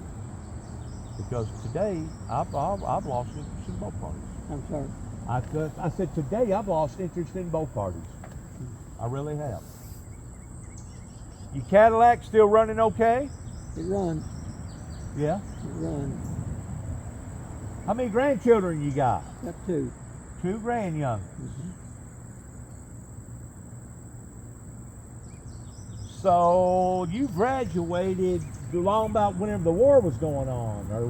Because today, I've lost interest in both parties. I'm sorry. I said today I've lost interest in both parties. I really have. Your Cadillac still running okay? It runs. Yeah? It runs. How many grandchildren you got? Got two. 2 grandyoung. So you graduated long about whenever the war was going on, or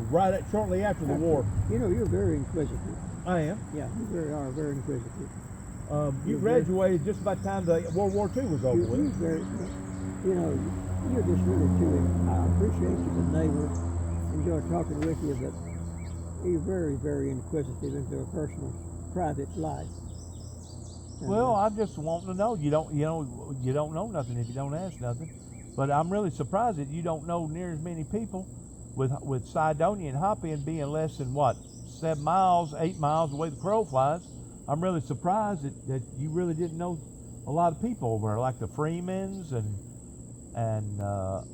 shortly after the war. You know, you're very inquisitive. I am. Yeah, you are very inquisitive. You graduated just about the time the World War II was over with. You're very, you know, you're just really too. I appreciate you, the neighbor. Enjoy talking with you, but you're very, very inquisitive into a person's private life. Well, I'm just wanting to know. You don't know nothing if you don't ask nothing. But I'm really surprised that you don't know near as many people with Cydonia and Hopin being less than what, 7 miles, 8 miles away the crow flies. I'm really surprised that you really didn't know a lot of people over there, like the Freemans and the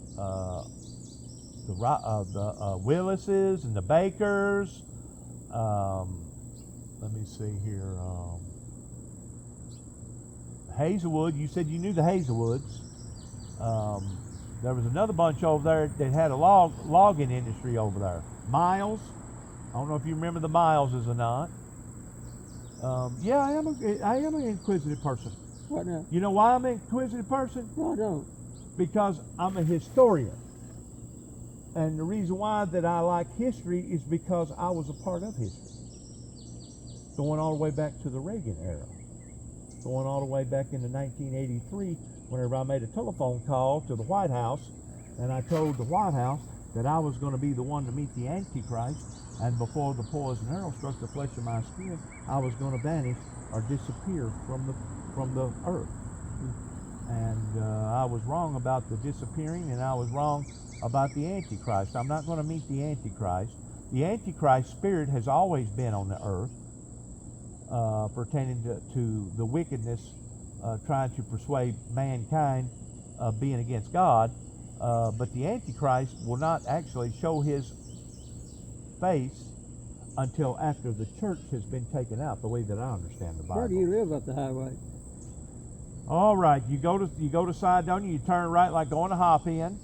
Willises and the Bakers. Let me see here. Hazelwood, you said you knew the Hazelwoods. There was another bunch over there that had a logging industry over there. Miles, I don't know if you remember the Mileses or not. Yeah, I am an inquisitive person. What now? You know why I'm an inquisitive person? No, I don't. Because I'm a historian. And the reason why that I like history is because I was a part of history. Going all the way back to the Reagan era. Going all the way back into 1983, whenever I made a telephone call to the White House, and I told the White House that I was going to be the one to meet the Antichrist, and before the poison arrow struck the flesh of my skin, I was going to vanish or disappear from the earth. And I was wrong about the disappearing, and I was wrong about the Antichrist. I'm not going to meet the Antichrist. The Antichrist spirit has always been on the earth. Pertaining to the wickedness, trying to persuade mankind being against God, but the Antichrist will not actually show his face until after the church has been taken out, the way that I understand the Bible. Where do you live up the highway? All right, you go to Cydonia, you turn right like going to Hopin.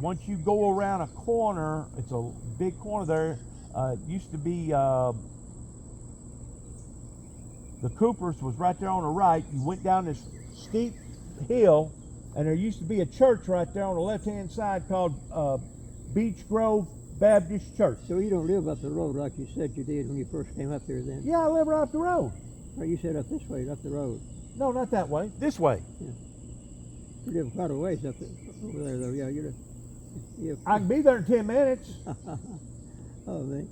Once you go around a corner, it's a big corner there. It used to be the Coopers was right there on the right. You went down this steep hill, and there used to be a church right there on the left-hand side called Beach Grove Baptist Church. So you don't live up the road like you said you did when you first came up there then? Yeah, I live right up the road. Or you said up this way, up the road? No, not that way. This way. Yeah. You live quite a ways up there, over there, though. Yeah, I can be there in 10 minutes. Oh, man.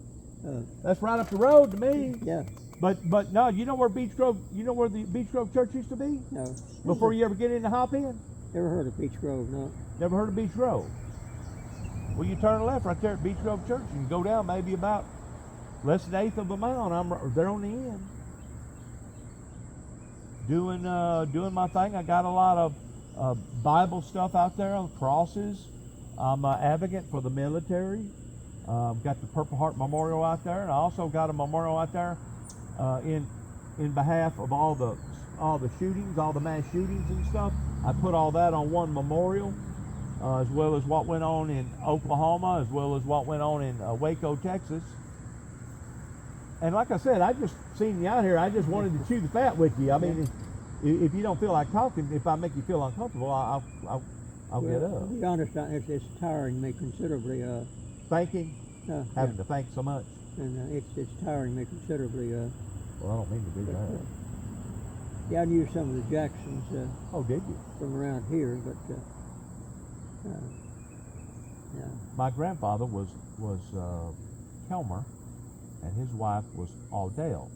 That's right up the road to me. Yeah. But no, you know where Beach Grove? You know where the Beach Grove Church used to be? No. Before you ever get into Hopin? Never heard of Beach Grove, no. Never heard of Beach Grove? Well, you turn left right there at Beach Grove Church, and you go down maybe about less than 1/8 of a mile, and I'm there on the end. Doing my thing. I got a lot of Bible stuff out there, crosses. I'm an advocate for the military. Got the Purple Heart Memorial out there, and I also got a memorial out there in behalf of all the shootings, all the mass shootings and stuff. I put all that on one memorial, as well as what went on in Oklahoma, as well as what went on in Waco, Texas. And like I said, I just seen you out here. I just wanted to chew the fat with you. I mean, if you don't feel like talking, if I make you feel uncomfortable, I'll get up. To be honest, it's tiring me considerably. Thinking, having to think so much. And it's tiring me considerably. Well, I don't mean to do that. Yeah, I knew some of the Jacksons. Oh, did you? From around here, but yeah. My grandfather was Kelmer, and his wife was Audell,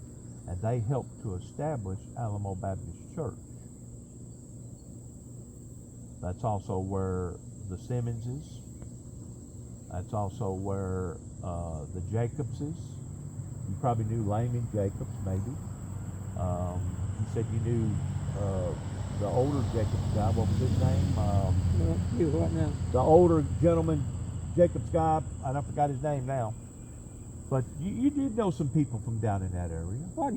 and they helped to establish Alamo Baptist Church. That's also where the Simmonses. That's also where the Jacobses. You probably knew Layman Jacobs, maybe. You said you knew the older Jacobs guy. What was his name? You what now? The older gentleman, Jacobs guy. I forgot his name now. But you did know some people from down in that area. Well,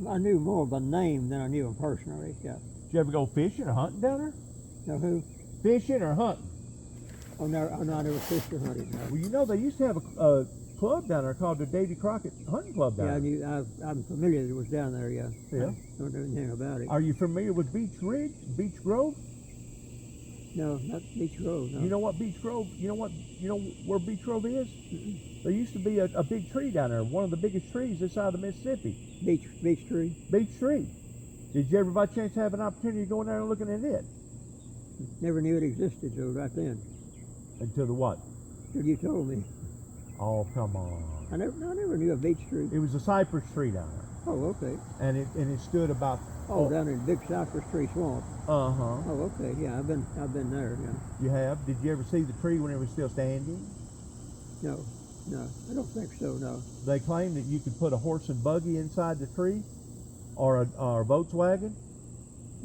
I knew more by name than I knew him personally. Yeah. Did you ever go fishing or hunting down there? Know who? Fishing or hunting? Oh no, I never fished or hunted. No. Well, you know they used to have a club down there called the Davy Crockett Hunting Club down there. I'm familiar that it was down there, yeah. Yeah. I don't know anything about it. Are you familiar with Beach Grove? No, not Beach Grove, no. You know what Beach Grove, you know where Beach Grove is? There used to be a big tree down there, one of the biggest trees this side of the Mississippi. Beach tree? Beach tree. Did you ever by chance have an opportunity to go in there and looking at it? Never knew it existed till right then. Until the what? Till you told me. Oh, come on. I never knew a beech tree. It was a cypress tree down there. Oh, okay. And it stood about... down in Big Cypress Tree Swamp. Uh-huh. Oh, okay. Yeah, I've been there, yeah. You have? Did you ever see the tree when it was still standing? No, I don't think so, no. They claim that you could put a horse and buggy inside the tree, or a Volkswagen,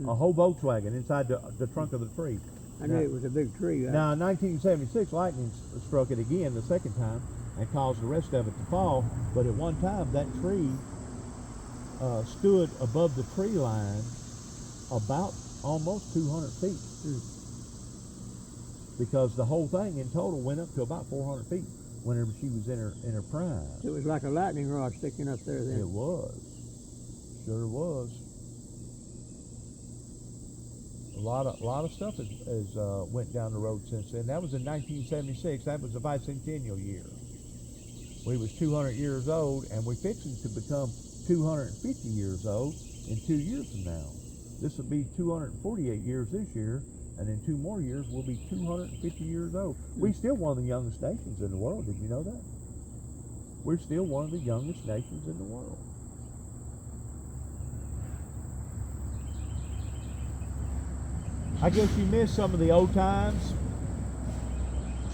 a whole Volkswagen inside the trunk of the tree. I knew it was a big tree. Now, in 1976, lightning struck it again the second time and caused the rest of it to fall. But at one time, that tree stood above the tree line about almost 200 feet. Because the whole thing in total went up to about 400 feet whenever she was in her prime. It was like a lightning rod sticking up there then. It was. Sure was. A lot of stuff has went down the road since then. That was in 1976. That was the bicentennial year. We was 200 years old, and we're fixing to become 250 years old in 2 years from now. This will be 248 years this year, and in 2 more years we'll be 250 years old. We're still one of the youngest nations in the world. Did you know that? We're still one of the youngest nations in the world. I guess you miss some of the old times.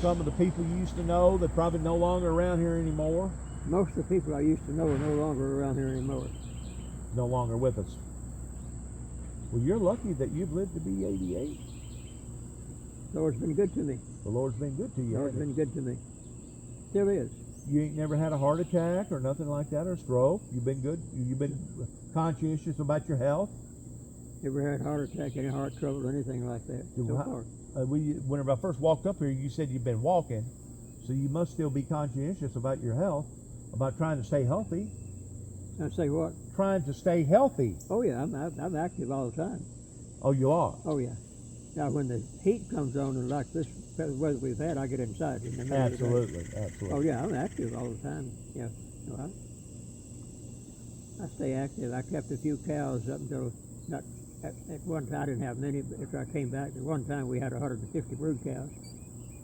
Some of the people you used to know that probably no longer around here anymore. Most of the people I used to know are no longer around here anymore. No longer with us. Well, you're lucky that you've lived to be 88. The Lord's been good to me. The Lord's been good to you. The Lord's been good to me. Still is. You ain't never had a heart attack or nothing like that, or a stroke. You've been good. You've been conscientious about your health. Never had a heart attack, any heart trouble, or anything like that so far. Whenever I first walked up here, you said you've been walking, so you must still be conscientious about your health, about trying to stay healthy. I say what? Trying to stay healthy. Oh yeah, I'm active all the time. Oh, you are? Oh yeah. Now when the heat comes on and like this weather we've had, I get inside. In the middle of the day. Absolutely. Oh yeah, I'm active all the time. Yeah. No, I stay active. I kept a few cows up until not. At one time I didn't have many, but after I came back, at one time we had 150 brood cows,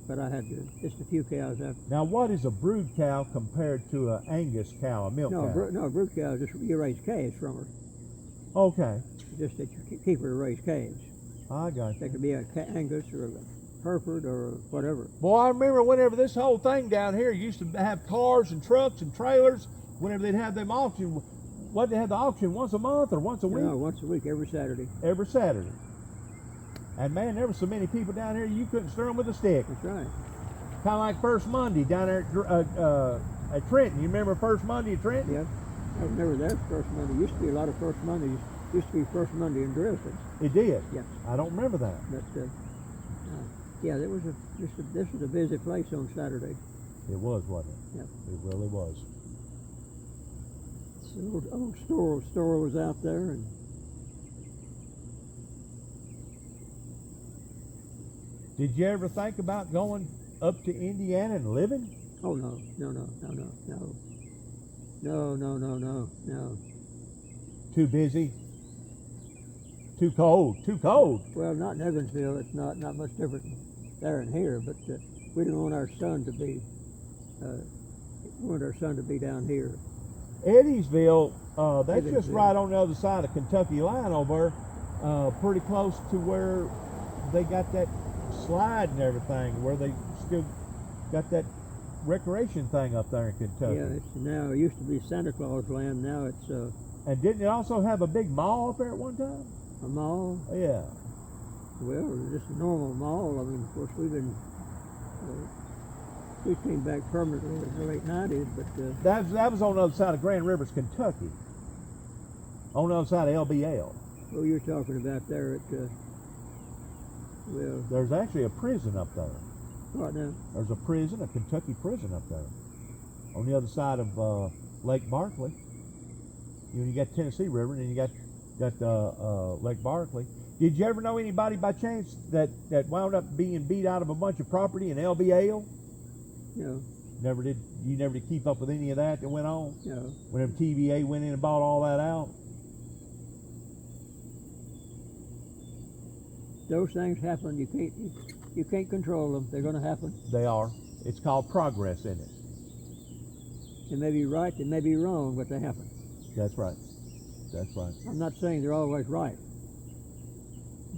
but I had just a few cows. Now, what is a brood cow compared to an Angus cow, a milk cow? No, brood cow, just you raise calves from her. Okay. Just that you keep her to raise calves. I got you. That could be an Angus or a Hereford or whatever. Boy, I remember whenever this whole thing down here used to have cars and trucks and trailers, whenever they'd have them auction. What, they had the auction once a month or once a week? No, once a week, every Saturday. Every Saturday. And man, there were so many people down here you couldn't stir them with a stick. That's right. Kind of like First Monday down there at Trenton. You remember First Monday at Trenton? Yeah, I was never there First Monday. Used to be a lot of First Mondays. Used to be First Monday in Dresden. It did? Yeah. I don't remember that. But yeah, this was a busy place on Saturday. It was, wasn't it? Yeah. It really was. The old store was out there, and did you ever think about going up to Indiana and living? Oh no. Too busy? Too cold? Well, not in Evansville. It's not much different there and here, but we didn't want our son to be down here. Eddiesville, that's just Eddiesville. right on the other side of Kentucky line over, pretty close to where they got that slide and everything, where they still got that recreation thing up there in Kentucky. Yeah, it used to be Santa Claus land. Now it's And didn't it also have a big mall up there at one time? a mall. Yeah. Well, just a normal mall. I mean, of course, we came back permanently in the late 90s, but That was on the other side of Grand Rivers, Kentucky. On the other side of LBL. oh, you're talking about there at well, There's actually a prison up there. what now? There's a prison, a Kentucky prison up there. on the other side of Lake Barkley. You got Tennessee River, and then you got Lake Barkley. Did you ever know anybody by chance that wound up being beat out of a bunch of property in LBL? No. Never did. You never did keep up with any of that went on? No. Whenever TVA went in and bought all that out? Those things happen. You can't control them. They're going to happen. They are. It's called progress, isn't it? They may be right. They may be wrong, but they happen. That's right. That's right. I'm not saying they're always right,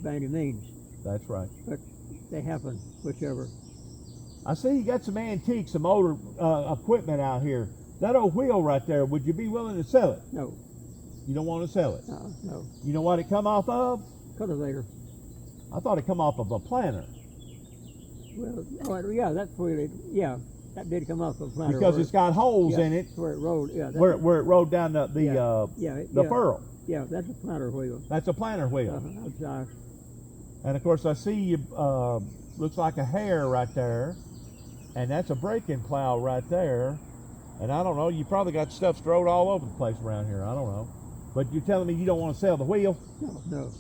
by any means. That's right. But they happen, whichever. I see you got some antiques, some older equipment out here. That old wheel right there, would you be willing to sell it? No. You don't want to sell it? No. You know what it come off of? Cultivator. I thought it come off of a planter. Well, yeah, that did come off of a planter. Because it's got holes in it. Where it rolled, yeah. Where it rolled down the furrow. Yeah, that's a planter wheel. That's a planter wheel. Outside. And of course I see you, looks like a hair right there. And that's a break-in plow right there. And I don't know, you probably got stuff strode all over the place around here. I don't know. But you're telling me you don't want to sell the wheel? No.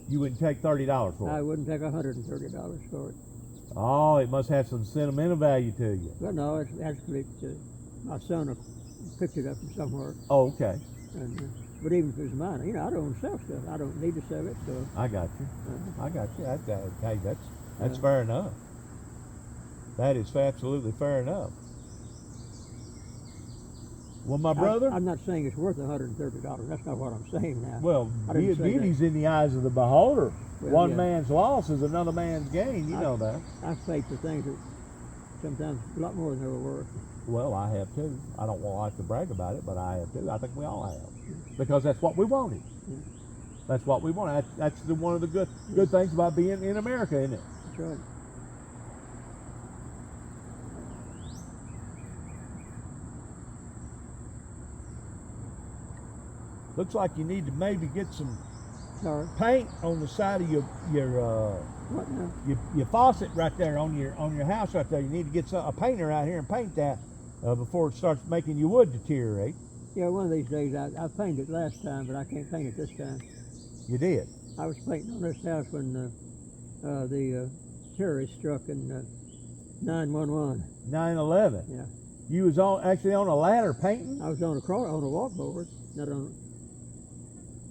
You wouldn't take $30 for it? I wouldn't take $130 for it. Oh, it must have some sentimental value to you. Well, no, it's actually, my son picked it up from somewhere. Oh, okay. And, but even if it's mine, I don't sell stuff. I don't need to sell it, so. I got you. Hey, that's fair enough. That is absolutely fair enough. Well, my brother. I'm not saying it's worth $130. That's not what I'm saying now. Well, beauty's in the eyes of the beholder. Well, One man's loss is another man's gain. You know that. I've paid for things that sometimes a lot more than they were worth. Well, I have too. I don't like to brag about it, but I have too. I think we all have, because that's what we wanted. Yeah. That's what we wanted. That's one of the good things about being in America, isn't it? That's right. Looks like you need to maybe get some Sorry. paint on the side of your What now? your faucet right there on your house right there. You need to get a painter out here and paint that before it starts making your wood deteriorate. Yeah, one of these days I painted it last time, but I can't paint it this time. You did? I was painting on this house when the terrorist struck in 9/11. 9/11. Yeah. You was actually on a ladder painting? I was on a walkboard, not on.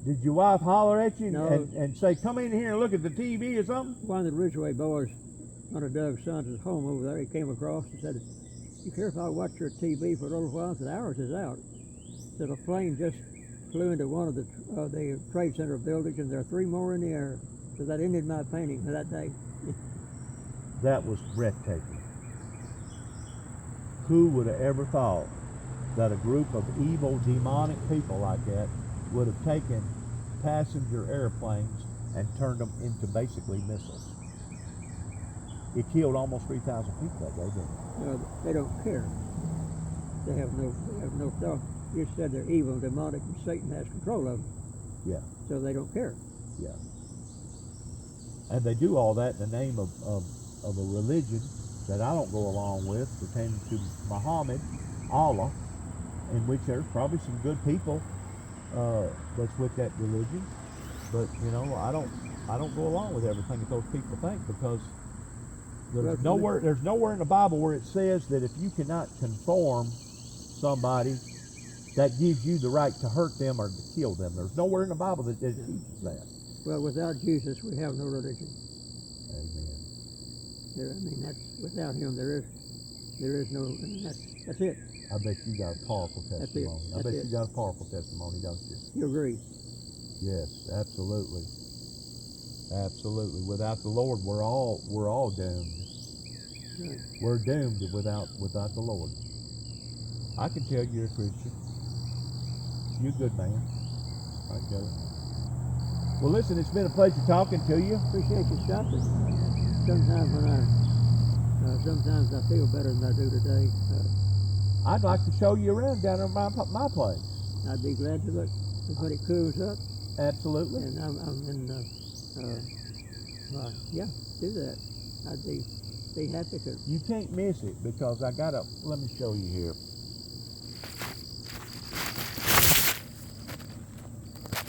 Did your wife holler at you No. and say, "Come in here and look at the TV" or something? One of the Ridgeway boys, one of Doug's sons, is home over there. He came across and said, "You care if I watch your TV for a little while?" I said, "Ours is out." He said, "A plane just flew into one of the Trade Center buildings, and there are 3 more in the air." So that ended my painting for that day. That was breathtaking. Who would have ever thought that a group of evil, demonic people like that would have taken passenger airplanes and turned them into basically missiles? It killed almost 3,000 people that day, didn't it? They don't care. They have no thought. You said they're evil, demonic, and Satan has control of them. Yeah. So they don't care. Yeah. And they do all that in the name of a religion that I don't go along with, pertaining to Muhammad, Allah, in which there's probably some good people that's with that religion. But I don't go along with everything that those people think, because there's nowhere in the Bible where it says that if you cannot conform somebody, that gives you the right to hurt them or to kill them. There's nowhere in the Bible that teaches that. Well, without Jesus, we have no religion. Amen. That's without him. There is no. That's it. I bet you got a powerful testimony. I bet you got a powerful testimony, don't you? You agree? Yes, absolutely. Absolutely. Without the Lord, we're all doomed. Right. We're doomed without the Lord. I can tell you're a Christian. You're a good man. I get it. Well, listen, it's been a pleasure talking to you. Appreciate you stopping. Sometimes I feel better than I do today. I'd like to show you around down at my place. I'd be glad to look when it cools up. Absolutely. And I'm in. Yeah, do that. be happy to. You can't miss it because I got a. Let me show you here.